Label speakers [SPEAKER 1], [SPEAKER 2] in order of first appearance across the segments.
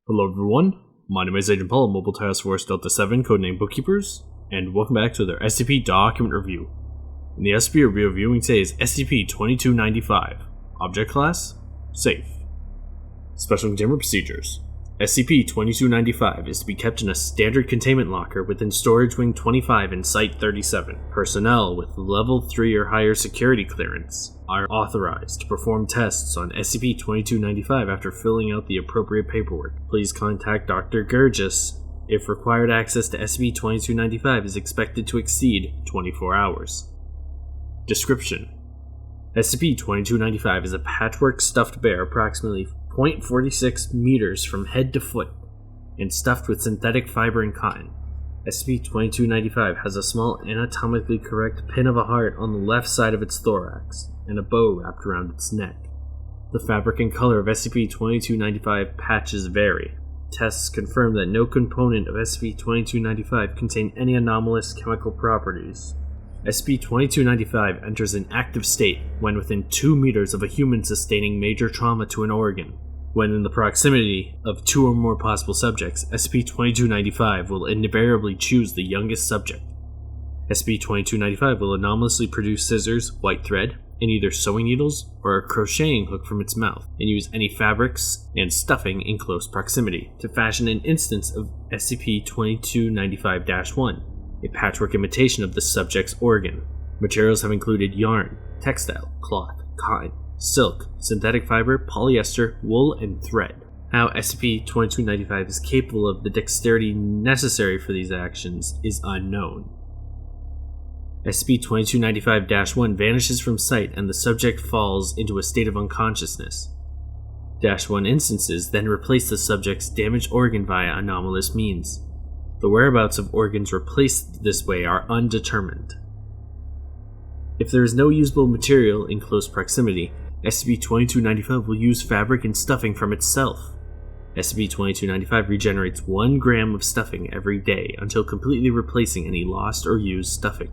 [SPEAKER 1] Hello everyone, my name is Agent Paul, Mobile Task Force Delta 7, codename Bookkeepers, and welcome back to their SCP document review. And the SCP we'll be reviewing today is SCP-2295. Object Class: Safe. Special Containment Procedures. SCP-2295 is to be kept in a standard containment locker within Storage Wing 25 and Site-37. Personnel with Level 3 or higher security clearance are authorized to perform tests on SCP-2295 after filling out the appropriate paperwork. Please contact Dr. Gurgis if required access to SCP-2295 is expected to exceed 24 hours. Description: SCP-2295 is a patchwork stuffed bear approximately 0.46 meters from head to foot and stuffed with synthetic fiber and cotton. SCP-2295 has a small anatomically correct pin of a heart on the left side of its thorax and a bow wrapped around its neck. The fabric and color of SCP-2295 patches vary. Tests confirm that no component of SCP-2295 contain any anomalous chemical properties. SCP-2295 enters an active state when within 2 meters of a human sustaining major trauma to an organ. When in the proximity of 2 or more possible subjects, SCP-2295 will invariably choose the youngest subject. SCP-2295 will anomalously produce scissors, white thread, and either sewing needles or a crocheting hook from its mouth, and use any fabrics and stuffing in close proximity to fashion an instance of SCP-2295-1, a patchwork imitation of the subject's organ. Materials have included yarn, textile, cloth, cotton, silk, synthetic fiber, polyester, wool, and thread. How SCP-2295 is capable of the dexterity necessary for these actions is unknown. SCP-2295-1 vanishes from sight and the subject falls into a state of unconsciousness. -1 instances then replace the subject's damaged organ via anomalous means. The whereabouts of organs replaced this way are undetermined. If there is no usable material in close proximity, SCP-2295 will use fabric and stuffing from itself. SCP-2295 regenerates 1 gram of stuffing every day until completely replacing any lost or used stuffing.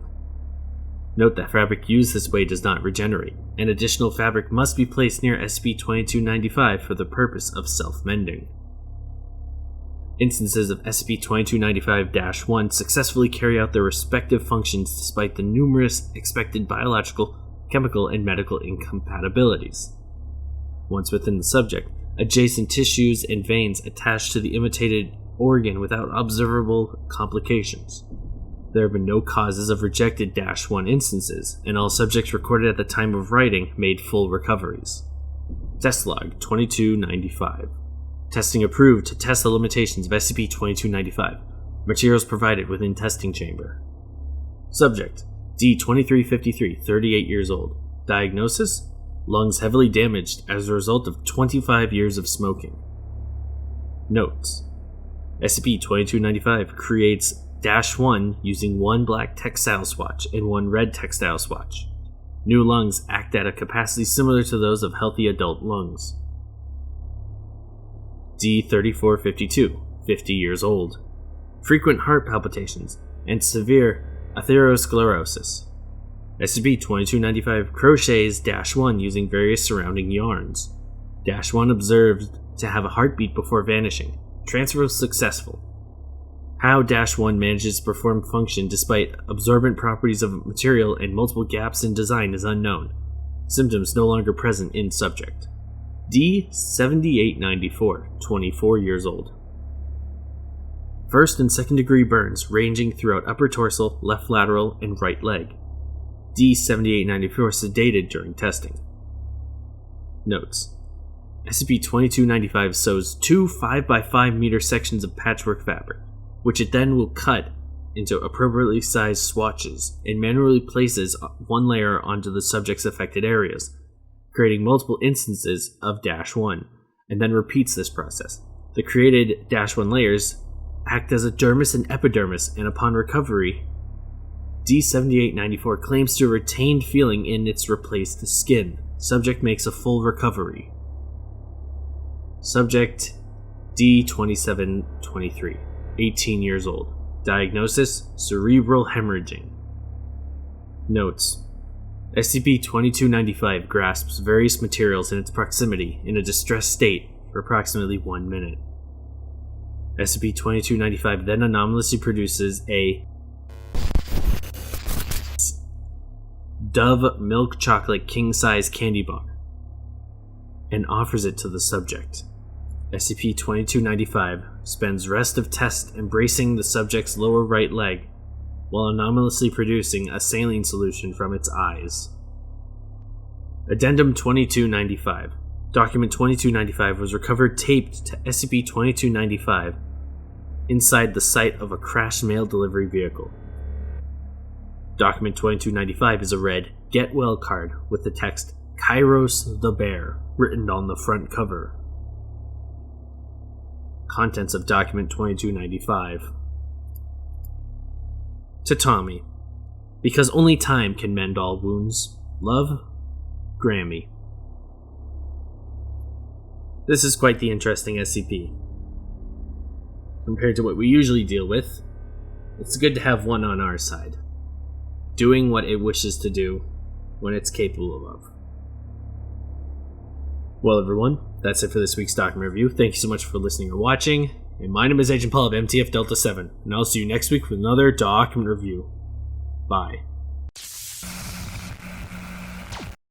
[SPEAKER 1] Note that fabric used this way does not regenerate, and additional fabric must be placed near SCP-2295 for the purpose of self-mending. Instances of SCP-2295-1 successfully carry out their respective functions despite the numerous expected biological, chemical, and medical incompatibilities. Once within the subject, adjacent tissues and veins attach to the imitated organ without observable complications. There have been no causes of rejected -1 instances, and all subjects recorded at the time of writing made full recoveries. Test Log 2295. Testing approved to test the limitations of SCP-2295. Materials provided within testing chamber. Subject: D-2353, 38 years old. Diagnosis: lungs heavily damaged as a result of 25 years of smoking. Notes: SCP-2295 creates -1 using 1 black textile swatch and 1 red textile swatch. New lungs act at a capacity similar to those of healthy adult lungs. D-3452, 50 years old. Frequent heart palpitations and severe atherosclerosis. SCP-2295 crochets -1 using various surrounding yarns. -1 observed to have a heartbeat before vanishing. Transfer was successful. How -1 manages to perform function despite absorbent properties of material and multiple gaps in design is unknown. Symptoms no longer present in subject. D-7894, 24 years old. First and second degree burns ranging throughout upper torso, left lateral, and right leg. D-7894 sedated during testing. Notes: SCP-2295 sews 2 5x5 meter sections of patchwork fabric, which it then will cut into appropriately sized swatches and manually places 1 layer onto the subject's affected areas, creating multiple instances of -1, and then repeats this process. The created -1 layers act as a dermis and epidermis, and upon recovery, D-7894 claims to a retained feeling in its replaced skin. Subject makes a full recovery. Subject: D-2723, 18 years old. Diagnosis: cerebral hemorrhaging. Notes: SCP-2295 grasps various materials in its proximity in a distressed state for approximately 1 minute. SCP-2295 then anomalously produces a Dove milk chocolate king-size candy bar and offers it to the subject. SCP-2295 spends rest of test embracing the subject's lower right leg while anomalously producing a saline solution from its eyes. Addendum 2295. Document 2295 was recovered taped to SCP-2295 inside the site of a crashed mail delivery vehicle. Document 2295 is a red Get Well card with the text Kairos the Bear written on the front cover. Contents of Document 2295. To Tommy. Because only time can mend all wounds. Love, Grammy. This is quite the interesting SCP. Compared to what we usually deal with, it's good to have one on our side, doing what it wishes to do when it's capable of. Well, everyone, that's it for this week's document review. Thank you so much for listening or watching. And my name is Agent Paul of MTF Delta 7, and I'll see you next week with another document review. Bye.